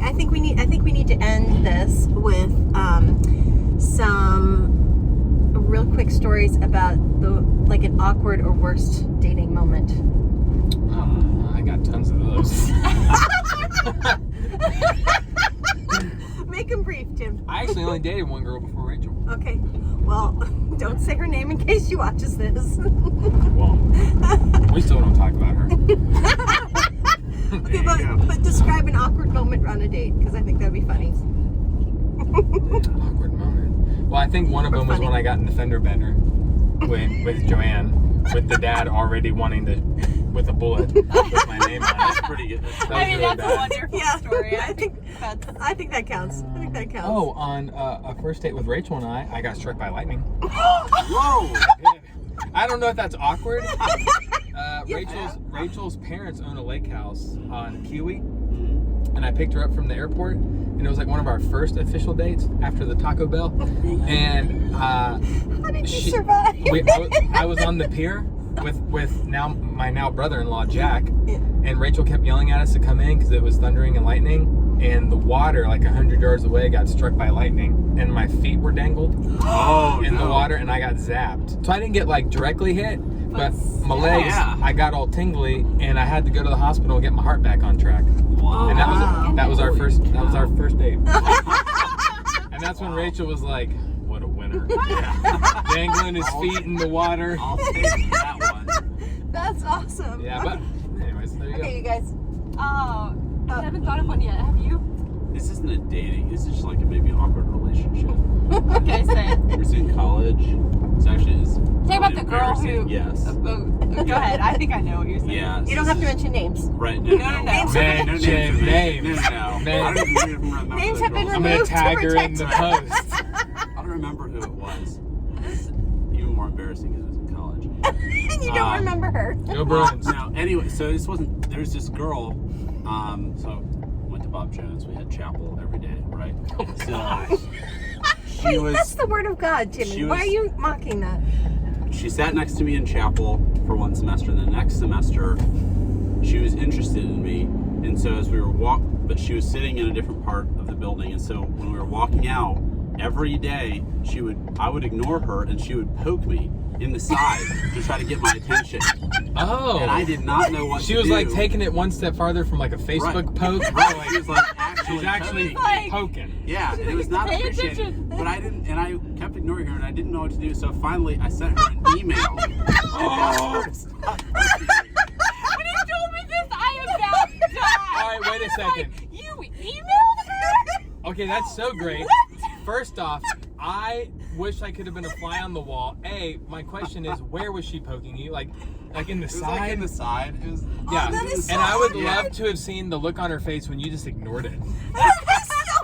right. I think we need to end this with some real quick stories about an awkward or worst dating moment. I got tons of those. Make them brief, Tim. I actually only dated one girl before Rachel. Okay. Well, don't say her name in case she watches this. Well, we still don't talk about her. Okay, but describe an awkward moment on a date, because I think that'd be funny. Awkward moment. Well, I think one of them was when I got in the fender bender with Joanne, with the dad already wanting to, with a bullet, with my name on it. That's pretty good. That's a wonderful story. I think that counts. I think that counts. Oh, on a first date with Rachel and I got struck by lightning. Whoa! I don't know if that's awkward. Rachel's parents own a lake house on Kiwi, and I picked her up from the airport, and it was like one of our first official dates after the Taco Bell. And how did you survive? I was on the pier with my now brother-in-law Jack, and Rachel kept yelling at us to come in because it was thundering and lightning, and the water like 100 yards away got struck by lightning, and my feet were dangled in the water, and I got zapped. So I didn't get like directly hit, but my legs, I got all tingly, and I had to go to the hospital and get my heart back on track. Wow. And that was our first date. And that's when Rachel was like, "What a winner!" Dangling his feet in the water. I'll take that one. That's awesome. Yeah, but anyways, there you go. Okay, you guys. I haven't thought of one yet. Have you? This isn't a dating. This is just like maybe an awkward relationship. Okay, say it. It was in college. It's actually Say about the girl who. Yes. Go ahead. I think I know what you're saying. Yeah. You don't have to mention names. Right. No. Names Names. No. I don't even remember Names have been I'm gonna removed tag to her in protect the us. post. I don't remember who it was. It's even more embarrassing because it was in college. And you don't remember her. Go Bruins. No. Anyway, so there's this girl. So went to Bob Jones. We had chapel every day, right? So That's the word of God, Jimmy. Why are you mocking that? She sat next to me in chapel for one semester, and the next semester she was interested in me, and so as we were but she was sitting in a different part of the building, and so when we were walking out every day, I would ignore her, and she would poke me in the side to try to get my attention. Oh. And I did not know what She to was do. like taking it one step farther from like a Facebook poke. Right, she was like She's actually poking. Yeah, and it was not Pay appreciated. attention. But I didn't, and I kept ignoring her, and I didn't know what to do. So finally, I sent her an email. When you told me this, I about died. All right, wait a second. You emailed her? Okay, that's so great. First off, I wish I could have been a fly on the wall. My question is, where was she poking you? Like in the side? Like in the side. It was. Yeah. that is so And I would awkward. love to have seen the look on her face when you just ignored it.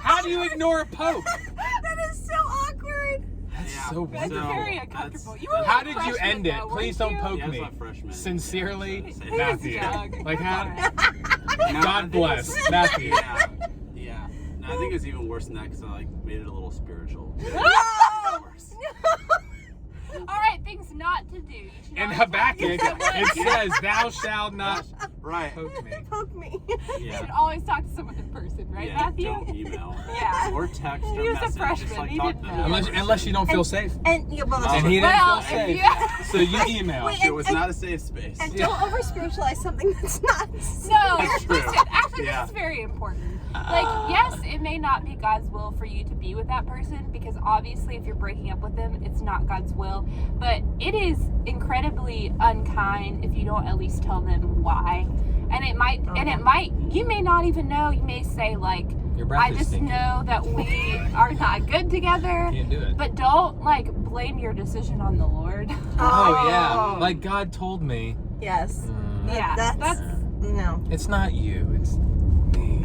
How do you ignore a poke? That is so awkward. That's so That's wonderful. very uncomfortable. You were How a did you freshman, end it? though, Please weren't don't you? poke Yeah, it was me. my freshman. Sincerely, He was Matthew. young. Like how? No, I God think bless it's- Matthew. Yeah. No, I think it was even worse than that because I made it a little spiritual. Worse. All right, things not to do. You should In always Habakkuk, talk to it someone- says, "Thou shalt not Right. poke me." Poke me. You Yeah. should always talk to someone in person, right, Yeah, Matthew? don't email. Yeah. Or text or He was a message. freshman, Just he talk didn't to know. them. Unless you don't feel safe. And he And didn't he feel didn't Well, feel if safe. you- So you email. Wait, It was not a safe space. And don't over spiritualize something that's not. No, That's true. listen, actually, Yeah. this is very important. Like, yes, it may not be God's will for you to be with that person, because obviously if you're breaking up with them, it's not God's will. But it is incredibly unkind if you don't at least tell them why. And it might, you may not even know. You may say, like, Your breath I is just stinking. know that we are not good together. Can't do it. But don't, like, blame your decision on the Lord. Oh yeah, like God told me. Yes. Yeah, That's no. It's not you. It's me.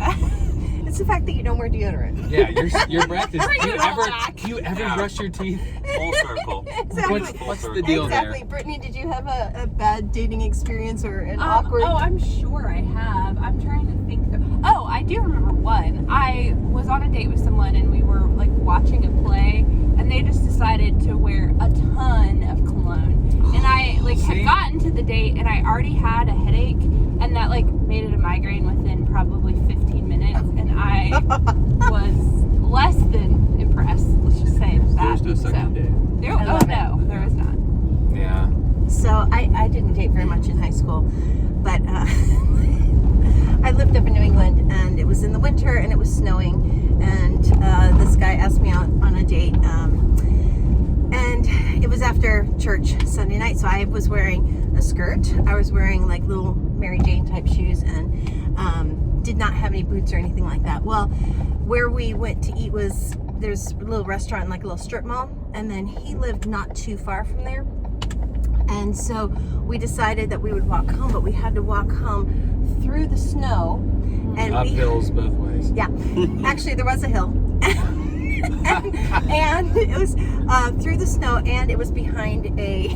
It's the fact that you don't wear deodorant. Yeah, your breath is. Bring Do you it all ever back. Yeah. brush your teeth? Full circle. Exactly. What's the deal Exactly. there? Brittany, did you have a bad dating experience or an awkward? Oh, I'm sure I have. I'm trying to think. Oh, I do remember one. I was on a date with someone and we were like watching a play, and they just decided to wear a ton of cologne. And I like See? had gotten to the date and I already had a headache, and that like made it a migraine within probably 15 minutes. And I in the winter and it was snowing, and this guy asked me out on a date, and it was after church Sunday night, so I was wearing a skirt. I was wearing like little Mary Jane type shoes, and did not have any boots or anything like that. Well, where we went to eat there's a little restaurant, like a little strip mall, and then he lived not too far from there. And so we decided that we would walk home, but we had to walk home through the snow. And Up hills both ways. Yeah, actually there was a hill. and it was through the snow, and it was behind a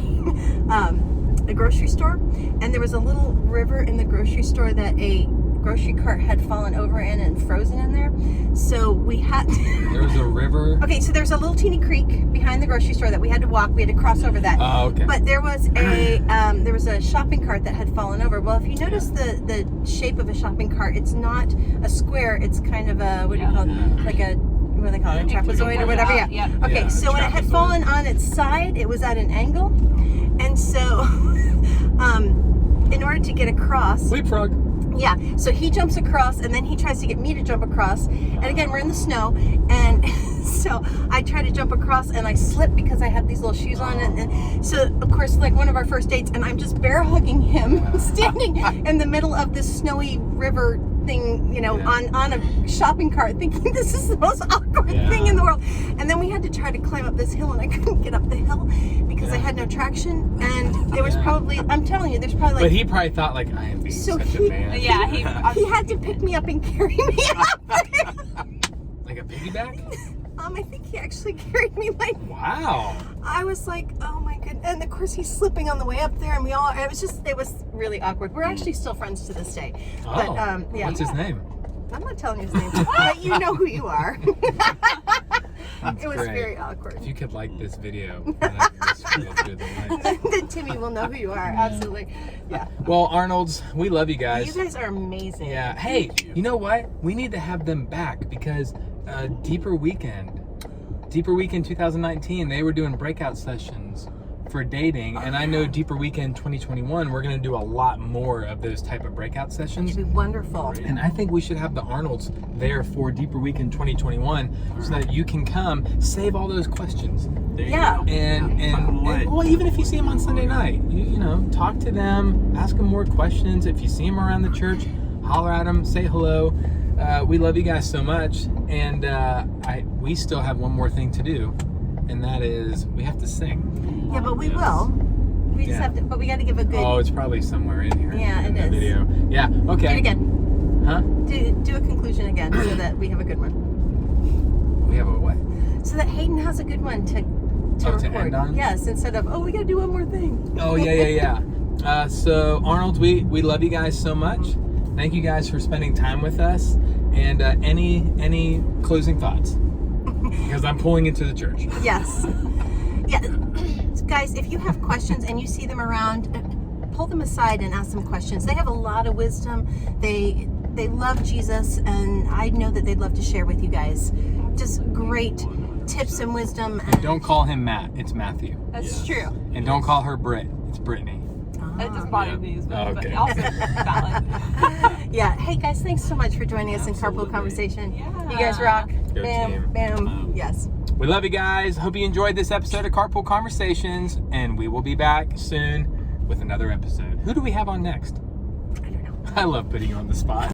grocery store. And there was a little river in the grocery store that a grocery cart had fallen over in and frozen in there. So we had There was a river. Okay, so there's a little teeny creek behind the grocery store that we had to walk. We had to cross over that. Oh, okay. But there was a shopping cart that had fallen over. Well, if you notice the shape of a shopping cart, it's not a square. It's kind of a, what do you call it? Like a, what do they call it? A trapezoid or whatever. Yeah. Okay, Yeah, so when it had fallen on its side, it was at an angle. And so in order to get across, Leapfrog. yeah, so he jumps across, and then he tries to get me to jump across. And again, we're in the snow, and so I try to jump across, and I slip because I have these little shoes on. And so, of course, like one of our first dates, and I'm just bear hugging him, standing in the middle of this snowy river thing, you know, on a shopping cart, thinking this is the most awkward thing in the world. And then we had to try to climb up this hill, and I couldn't get up the hill because I had no traction. And there was probably, I'm telling you, there's probably like... But he probably thought, like, I am being such a man. Yeah, he had to pick me up and carry me up there. Like a piggyback? I think he actually carried me like... Wow. I was like, oh my goodness. And of course he's slipping on the way up there, and it was really awkward. We're actually still friends to this day. Oh, But, yeah. what's his name? I'm not telling you his name, but you know who you are. That's It was great. very awkward. If you could like this video, then I can just scroll through the likes. Then Timmy will know who you are. Absolutely. Yeah. Well, Arnold's, we love you guys. You guys are amazing. Yeah. Hey, you know what? We need to have them back because Deeper Weekend 2019, they were doing breakout sessions for dating, and I know Deeper Weekend 2021, we're going to do a lot more of those type of breakout sessions. It'd be wonderful. And I think we should have the Arnolds there for Deeper Weekend 2021 so that you can come save all those questions. There you Yeah. go. And well, even if you see them on Sunday night, you know, talk to them, ask them more questions. If you see them around the church, holler at them, say hello. We love you guys so much, and we still have one more thing to do, and that is we have to sing. Yeah, but we will. We just have to, but we got to give a good... Oh, it's probably somewhere in here. Yeah, in it the is. video. Yeah. Okay. Do it again. Huh? Do a conclusion again so that we have a good one. We have a what? So that Hayden has a good one to record. To end on? Yes, instead of, we got to do one more thing. Oh yeah. So Arnold, we love you guys so much. Thank you guys for spending time with us. And any closing thoughts? Because I'm pulling into the church. Yes. Yeah. Guys, if you have questions and you see them around, pull them aside and ask them questions. They have a lot of wisdom. They love Jesus, and I know that they'd love to share with you guys just great tips and wisdom. And Don't call him Matt. It's Matthew. That's true. And don't call her Britt. It's Brittany. It just bothered me as well, Okay. but also valid. Yeah. Hey guys, thanks so much for joining us in Absolutely. Carpool Conversation. Yeah. You guys rock. Go Bam, team. bam. Yes. We love you guys. Hope you enjoyed this episode of Carpool Conversations, and we will be back soon with another episode. Who do we have on next? I don't know. I love putting you on the spot.